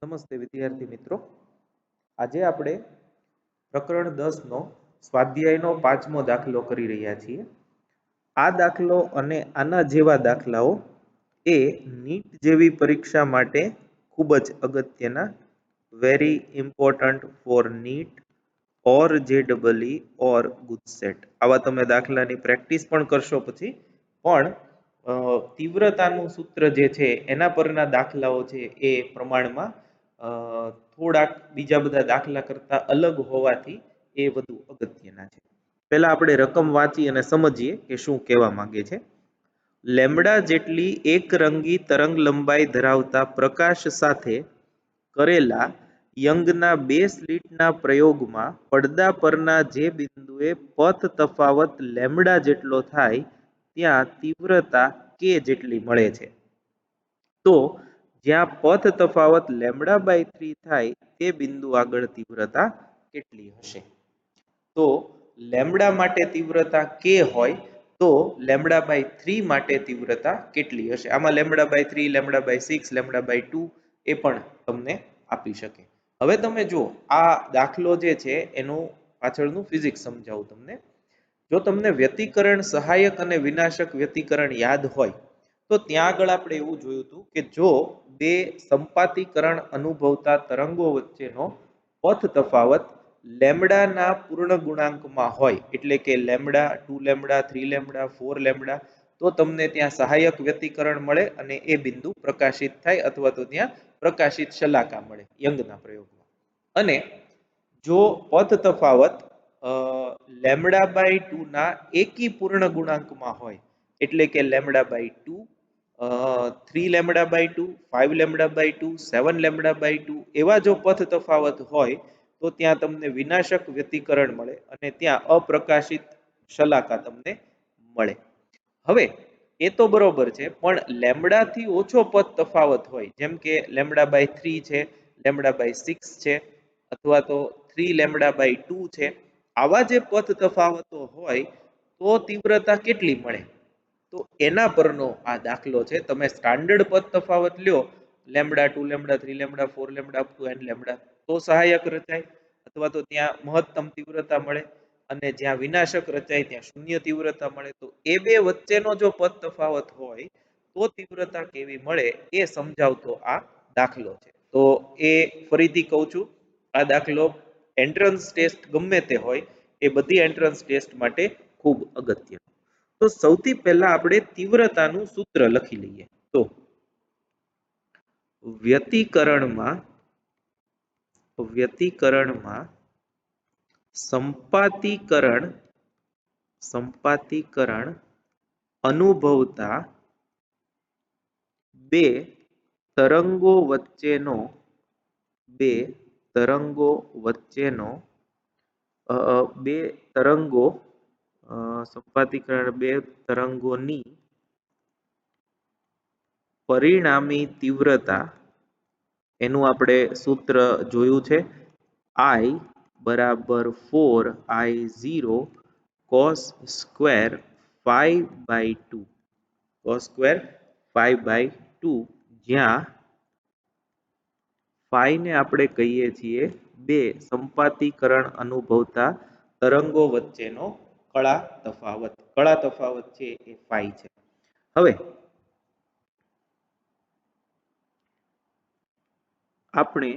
નમસ્તે વિદ્યાર્થી મિત્રો. આજે આપણે પ્રકરણ 10 નો સ્વાધ્યાયનો 5મો દાખલો કરી રહ્યા છીએ. આ દાખલો અને આના જેવા દાખલાઓ એ નીટ જેવી પરીક્ષા માટે ખૂબ જ અગત્યના, વેરી ઇમ્પોર્ટન્ટ ફોર નીટ ઓર જેડબલઈ ઓર ગુજસેટ, આવા તમે દાખલાની પ્રેક્ટિસ પણ કરશો પછી. પણ તીવ્રતાનું સૂત્ર જે છે એના પરના દાખલાઓ છે એ પ્રમાણમાં થોડાક બીજા બધા દાખલા કરતા અલગ હોવાથી એ વધુ અગત્યના છે. પહેલા આપણે રકમ વાંચી અને સમજીએ કે શું કહેવા માંગે છે. લેમ્બડા જેટલી એકરંગી તરંગ લંબાઈ ધરાવતા પ્રકાશ સાથે કરેલા યંગના બે સ્લિટના પ્રયોગમાં પડદા પરના જે બિંદુએ પથ તફાવત લેમ્બડા જેટલો થાય ત્યાં તીવ્રતા કે જેટલી મળે છે. તો જ્યાં પથ તફાવત λ/3 થાય તે બિંદુ આગળ તીવ્રતા કેટલી હશે? તો લેમ્બડા માટે તીવ્રતા કે હોય તો λ/3 માટે તીવ્રતા કેટલી હશે? આમાં λ/3, λ/6, λ/2 એ પણ તમને આપી શકે. હવે તમે જુઓ, આ દાખલો જે છે એનું પાછળનું ફિઝિક્સ સમજાવું તમને. જો તમને વ્યતિકરણ સહાયક અને વિનાશક વ્યતિકરણ યાદ હોય તો ત્યાં આગળ આપણે એવું જોયું હતું કે જો બે સંપાતીકરણ અનુભવતા તરંગો વચ્ચેનો પથ તફાવત લેમ્બડાના પૂર્ણ ગુણાંકમાં હોય, એટલે કે લેમ્બડા, 2 લેમ્બડા, 3 લેમ્બડા, 4 લેમ્બડા, તો તમને ત્યાં સહાયક વ્યતિકરણ મળે અને એ બિંદુ પ્રકાશિત થાય અથવા તો ત્યાં પ્રકાશિત શલાકા મળે યંગના પ્રયોગમાં. અને જો પથ તફાવત λ/2 ના એકી પૂર્ણ ગુણાંકમાં હોય, એટલે કે λ/2, 3 λ/2, 5 λ/2, 7 λ/2 એવા જો પથ તફાવત હોય તો ત્યાં તમને વિનાશક વ્યતિકરણ મળે અને ત્યાં અપ્રકાશિત શલાકા તમને મળે. હવે એ તો બરોબર છે, પણ લેમ્બડા થી ઓછો પથ તફાવત હોય, જેમ કે λ/3 છે, λ/6 છે, અથવા તો 3 λ/2 છે, આવા જે પથ તફાવતો હોય તો તીવ્રતા કેટલી મળે? તો એના પરનો આ દાખલો છે. તમે સ્ટાન્ડર્ડ પથ તફાવત લ્યો, lambda, 2 lambda, 3 lambda, 4 lambda, up to n lambda, તો સહાયક રચાય અથવા તો ત્યાં મહત્તમ તીવ્રતા મળે, અને જ્યાં વિનાશક રચાય ત્યાં શૂન્ય તીવ્રતા મળે. તો એ બે વચ્ચેનો જો પથ તફાવત હોય તો તીવ્રતા કેવી મળે એ સમજાવતો આ દાખલો છે. તો એ ફરીથી કહું છું, આ દાખલો એન્ટ્રન્સ ટેસ્ટ ગમે તે હોય એ બધી એન્ટ્રન્સ ટેસ્ટ માટે ખૂબ અગત્યનો. તો સૌથી પહેલા આપણે તીવ્રતાનું સૂત્ર લખી લઈએ. તો વ્યતિકરણમાં સંપાતીકરણ અનુભવતા બે તરંગો વચ્ચેનો સંપાતીકરણ બે તરંગોની પરિણામી તીવ્રતા, એનું આપણે સૂત્ર જોયું છે, I બરાબર 4I0 cos સ્ક્વેર 5/2, જ્યાં phi ને આપણે કહીએ છીએ બે સંપાતીકરણ અનુભવતા તરંગો વચ્ચેનો કળા તફાવત છે એ phi છે. હવે આપણે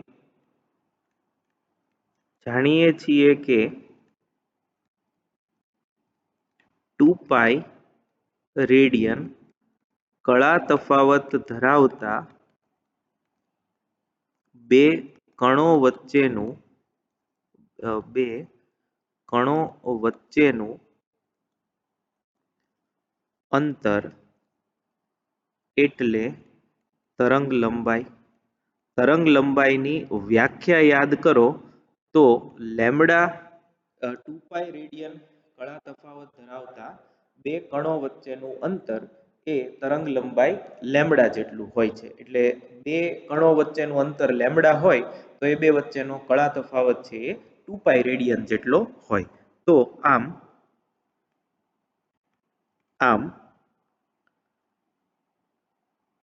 જાણીએ છીએ કે 2π રેડિયન કળા તફાવત ધરાવતા બે કણો વચ્ચેનું અંતર એટલે તરંગ લંબાઈની વ્યાખ્યા યાદ કરો તો લેમ્બડા 2π રેડિયન કળા તફાવત ધરાવતા બે કણો વચ્ચેનું અંતર એ તરંગ લંબાઈ લેમ્બડા જેટલું હોય છે. એટલે બે કણો વચ્ચેનું અંતર લેમ્બડા હોય તો એ બે વચ્ચેનો કળા તફાવત છે એ 2π રેડિયન જેટલો હોય. તો આમ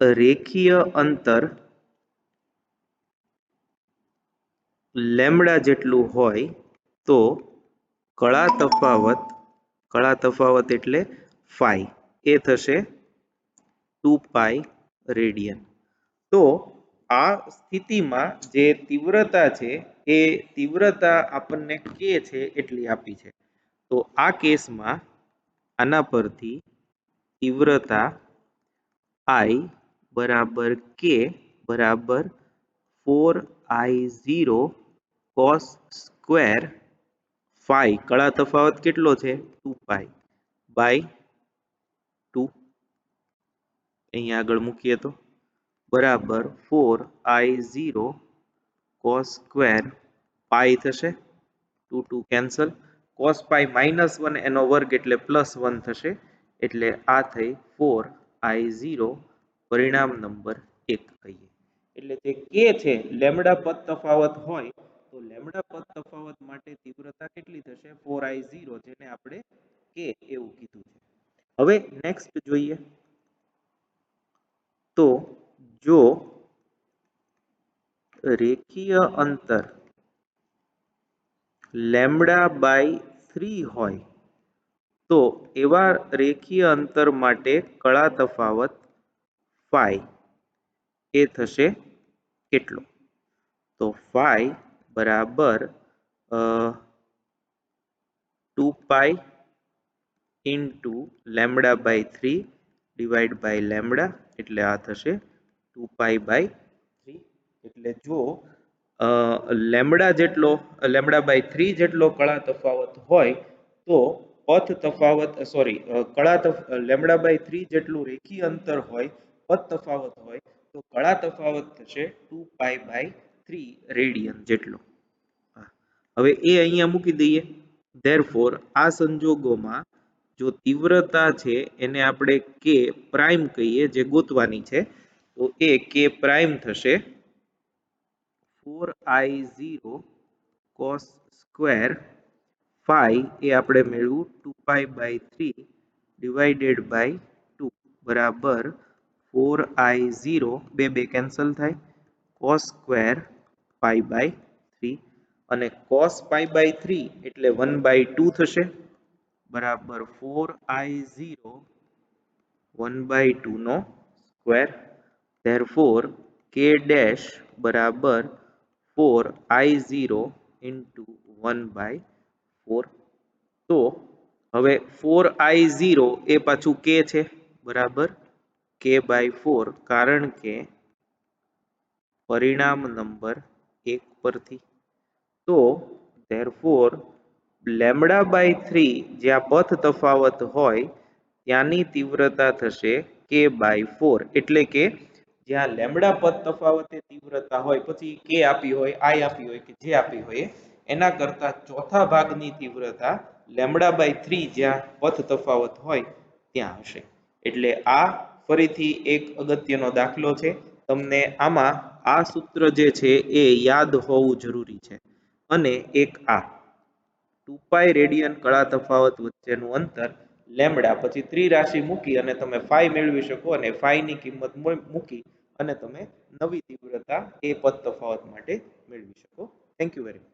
રેખીય અંતર લેમડા જેટલું હોય તો કળા તફાવત એટલે ફાઈ એ થશે 2 પાઈ રેડિયન. તો આ સ્થિતિમાં જે તીવ્રતા છે એ તીવ્રતા આપણને કે છે એટલી આપી છે. તો આ કેસમાં આના પરથી તીવ્રતા I બરાબર K બરાબર 4I0 cos સ્ક્વેર ફાઈ કળા તફાવત કેટલો છે 2 પાઈ બાય 2 અહીંયા આગળ મૂકીએ તો બરાબર 4I0 cos સ્ક્વેર પાઈ થશે 2 2 કેન્સલ cos પાઈ -1 એનો વર્ગ એટલે +1 થશે એટલે આ થઈ 4I0 પરિણામ નંબર 1 કહીએ. એટલે જે કે છે લેમડા પદ તફાવત હોય તો લેમડા પદ તફાવત માટે તીવ્રતા કેટલી થશે 4I0 જેને આપણે કે એવું કીધું છે. હવે નેક્સ્ટ જોઈએ તો જો રેખીય અંતર લેમડા બાય 3 હોય તો એવા રેખીય અંતર માટે કળા તફાવત ફાઈ એ થશે કેટલો? તો ફાઈ બરાબર 2 pi into lambda by 3 divide by lambda એટલે આ થશે 2 પાઈ બાય 3. એટલે જો લેમડા બાય 3 જેટલો કળા તફાવત હોય તો પથ તફાવત લેમડા બાય 3 જેટલું રેખીય અંતર હોય પથ તફાવત હોય તો કળા તફાવત થશે 2 પાઈ બાય 3 રેડિયન જેટલો. હવે એ અહીંયા મૂકી દઈએ. ધેરફોર આ સંજોગોમાં જો તીવ્રતા છે એને આપણે કે પ્રાઇમ કહીએ જે ગોતવાની છે તો એ કે પ્રાઇમ થશે 4I0 cos સ્ક્વેર ફાઈ એ આપણે મેળવ્યું 2 પાઈ બાય 3 ડિવાઇડેડ બાય 2 બરાબર 4I0 બે કેન્સલ થાય cos સ્ક્વેર પાઈ બાય 3 અને cos પાઈ બાય 3 એટલે 1/2 થશે બરાબર 4I0 1/2 નો સ્ક્વેર. ધેરફોર k ડેશ બરાબર 4I0 ઇન્ટુ 1/4. તો હવે 4I0 એ પાછું k છે બરાબર k/4 કારણ કે પરિણામ નંબર 1 પરથી. તો ધેરફોર લેમડા બાય 3 જ્યાં પથ તફાવત હોય ત્યાંની તીવ્રતા થશે k/4 એટલે કે જ્યાં લેમડા પદ તફાવતે તીવ્રતા હોય પછી કે આપી હોય I આપી હોય કે જે આપી હોય એના કરતા ચોથા ભાગની તીવ્રતા લેમડા બાય 3 જ્યાં પથ તફાવત હોય ત્યાં હશે. એટલે આ ફરીથી એક અગત્યનો દાખલો છે. તમને આમાં આ સૂત્ર જે છે એ યાદ હોવું જરૂરી છે. અને એક આ 2 પાઈ રેડિયન કળા તફાવત વચ્ચેનું અંતર લેમડા પછી ત્રિરાશિ મૂકી અને તમે ફાઈ મેળવી શકો અને ફાઈ ની કિંમત મૂકી અને તમે નવી તીવ્રતા એ પદ તફાવત માટે મેળવી શકો. Thank you very much.